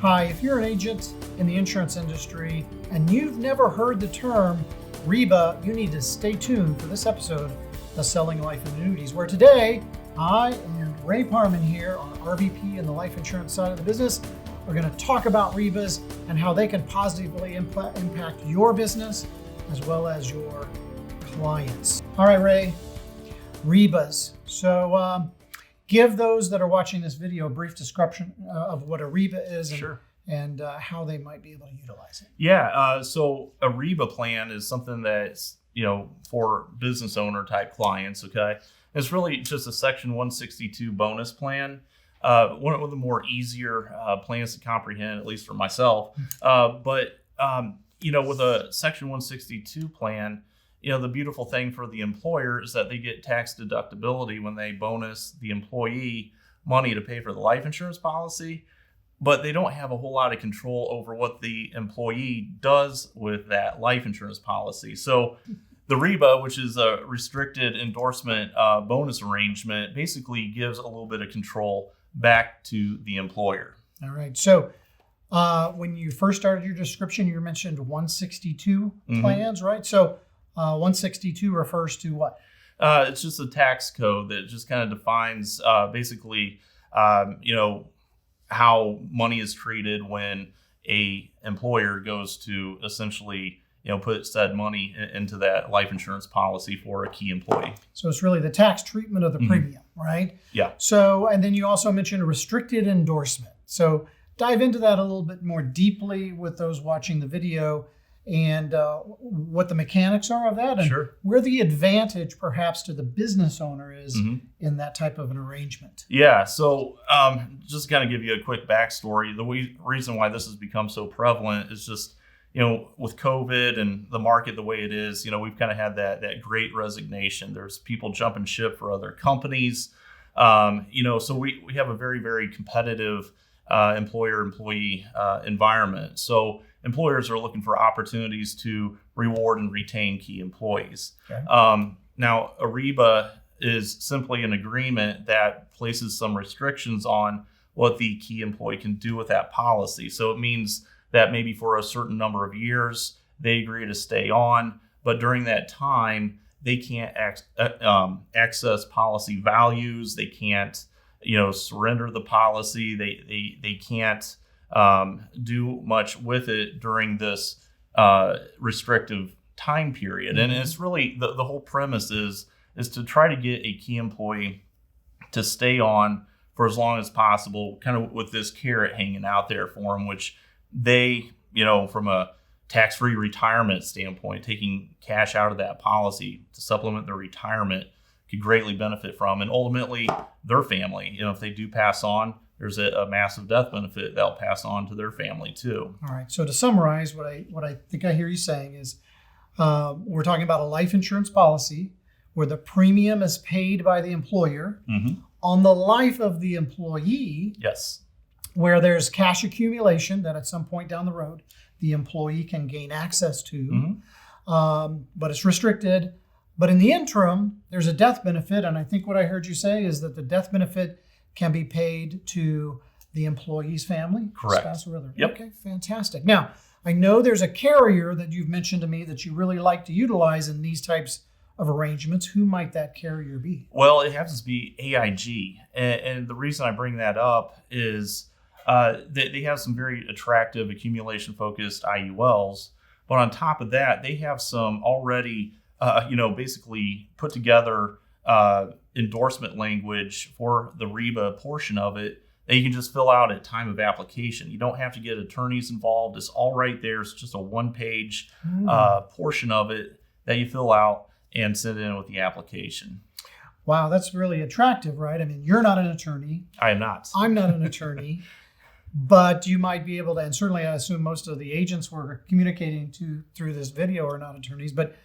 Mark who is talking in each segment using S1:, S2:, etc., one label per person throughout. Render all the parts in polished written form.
S1: Hi, if you're an agent in the insurance industry and you've never heard the term REBA, you need to stay tuned for this episode of Selling Life and Annuities, where today I and Ray Parman here, our RVP in the life insurance side of the business, are going to talk about REBAs and how they can positively impact your business as well as your clients. All right, Ray, REBAs. So give those that are watching this video a brief description of what a REBA is and how they might be able to utilize it.
S2: Yeah, so a REBA plan is something that's, for business owner type clients, okay? It's really just a Section 162 bonus plan. One of the more easier plans to comprehend, at least for myself. But with a Section 162 plan, the beautiful thing for the employer is that they get tax deductibility when they bonus the employee money to pay for the life insurance policy, but they don't have a whole lot of control over what the employee does with that life insurance policy. So the REBA, which is a restricted endorsement bonus arrangement, basically gives a little bit of control back to the employer. All
S1: right. So when you first started your description, you mentioned 162 plans, right? So 162 refers to what?
S2: It's just a tax code that just kind of defines basically, how money is treated when a employer goes to essentially, put said money into that life insurance policy for a key employee.
S1: So it's really the tax treatment of the premium, right?
S2: Yeah.
S1: So, and then you also mentioned a restricted endorsement. So dive into that a little bit more deeply with those watching the video and what the mechanics are of that and where the advantage perhaps to the business owner is in that type of an arrangement.
S2: Yeah, so just to kind of give you a quick backstory, the reason why this has become so prevalent is just, with COVID and the market the way it is, we've kind of had that great resignation. There's people jumping ship for other companies, so we have a very, very competitive employer-employee environment. So employers are looking for opportunities to reward and retain key employees. Okay. Now, a REBA is simply an agreement that places some restrictions on what the key employee can do with that policy. So it means that maybe for a certain number of years, they agree to stay on, but during that time, they can't access policy values. They can't, surrender the policy. They can't do much with it during this restrictive time period. And it's really the whole premise is to try to get a key employee to stay on for as long as possible, kind of with this carrot hanging out there for them, which they, from a tax-free retirement standpoint, taking cash out of that policy to supplement their retirement could greatly benefit from, and ultimately their family. If they do pass on, there's a massive death benefit that'll pass on to their family too.
S1: All right. So to summarize, what I think I hear you saying is we're talking about a life insurance policy where the premium is paid by the employer on the life of the employee.
S2: Yes.
S1: Where there's cash accumulation that at some point down the road the employee can gain access to, but it's restricted. But in the interim, there's a death benefit, and I think what I heard you say is that the death benefit can be paid to the employee's family,
S2: correct?
S1: Spouse or other.
S2: Yep.
S1: Okay, fantastic. Now, I know there's a carrier that you've mentioned to me that you really like to utilize in these types of arrangements. Who might that carrier be?
S2: Well, it happens to be AIG, and the reason I bring that up is they have some very attractive accumulation-focused IULs, but on top of that, they have some already, basically put together endorsement language for the REBA portion of it that you can just fill out at time of application. You don't have to get attorneys involved. It's all right there. It's just a one-page portion of it that you fill out and send in with the application.
S1: Wow, that's really attractive, right? I mean, you're not an attorney.
S2: I am not.
S1: I'm not an attorney. But you might be able to, and certainly I assume most of the agents we're communicating to through this video are not attorneys, but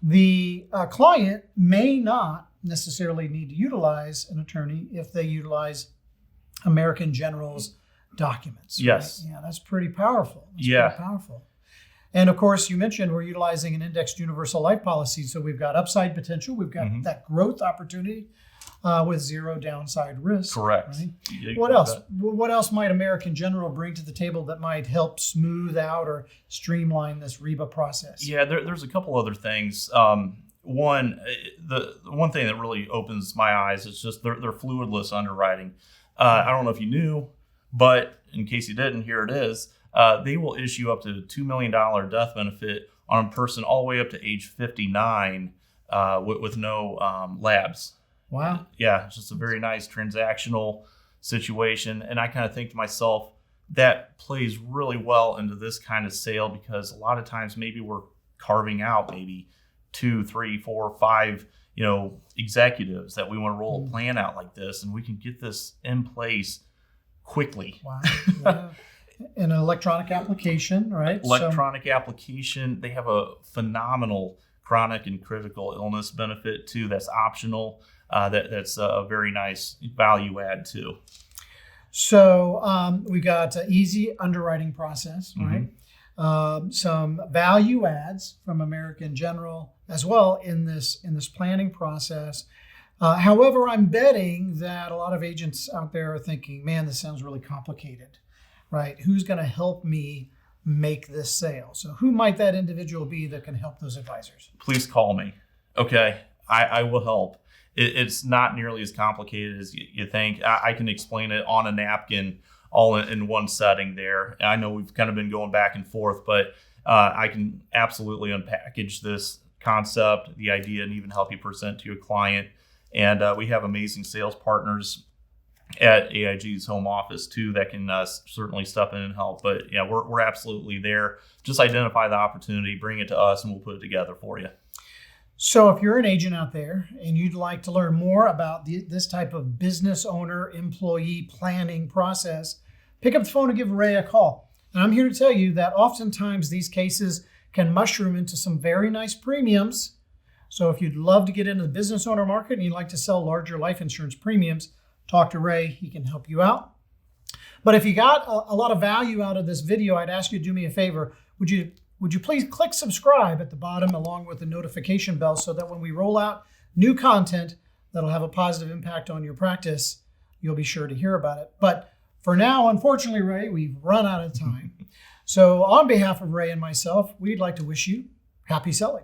S1: the client may not necessarily need to utilize an attorney if they utilize American General's documents.
S2: Yes.
S1: Right? Yeah, that's pretty powerful. Pretty powerful. And of course, you mentioned we're utilizing an indexed universal life policy. So we've got upside potential. We've got that growth opportunity with zero downside risk.
S2: Correct.
S1: Right?
S2: You
S1: What
S2: got
S1: else?
S2: that.
S1: What else might American General bring to the table that might help smooth out or streamline this REBA process?
S2: Yeah, there's a couple other things. One, the one thing that really opens my eyes is just their fluidless underwriting. I don't know if you knew, but in case you didn't, here it is. They will issue up to $2 million death benefit on a person all the way up to age 59 with no labs.
S1: Wow.
S2: Yeah, it's just a very nice transactional situation. And I kind of think to myself, that plays really well into this kind of sale, because a lot of times maybe we're carving out maybe 2, 3, 4, 5, executives that we want to roll a plan out like this, and we can get this in place quickly.
S1: Wow. Yeah. An electronic application, right?
S2: Electronic application. They have a phenomenal chronic and critical illness benefit too. That's optional. That's a very nice value add too.
S1: So we got an easy underwriting process, right? Some value adds from American General as well in this planning process. However, I'm betting that a lot of agents out there are thinking, man, this sounds really complicated, right? Who's going to help me make this sale? So who might that individual be that can help those advisors?
S2: Please call me. Okay, I will help. It's not nearly as complicated as you think. I can explain it on a napkin, all in one setting there. I know we've kind of been going back and forth, but I can absolutely unpackage this concept, the idea, and even help you present to your client. And we have amazing sales partners at AIG's home office too that can certainly step in and help. But yeah, we're absolutely there. Just identify the opportunity, bring it to us, and we'll put it together for you.
S1: So if you're an agent out there and you'd like to learn more about this type of business owner employee planning process, pick up the phone and give Ray a call. And I'm here to tell you that oftentimes these cases can mushroom into some very nice premiums. So if you'd love to get into the business owner market and you'd like to sell larger life insurance premiums, talk to Ray. He can help you out. But if you got a lot of value out of this video, I'd ask you to do me a favor. Would you please click subscribe at the bottom along with the notification bell so that when we roll out new content that'll have a positive impact on your practice, you'll be sure to hear about it. But for now, unfortunately, Ray, we've run out of time. So on behalf of Ray and myself, we'd like to wish you happy selling.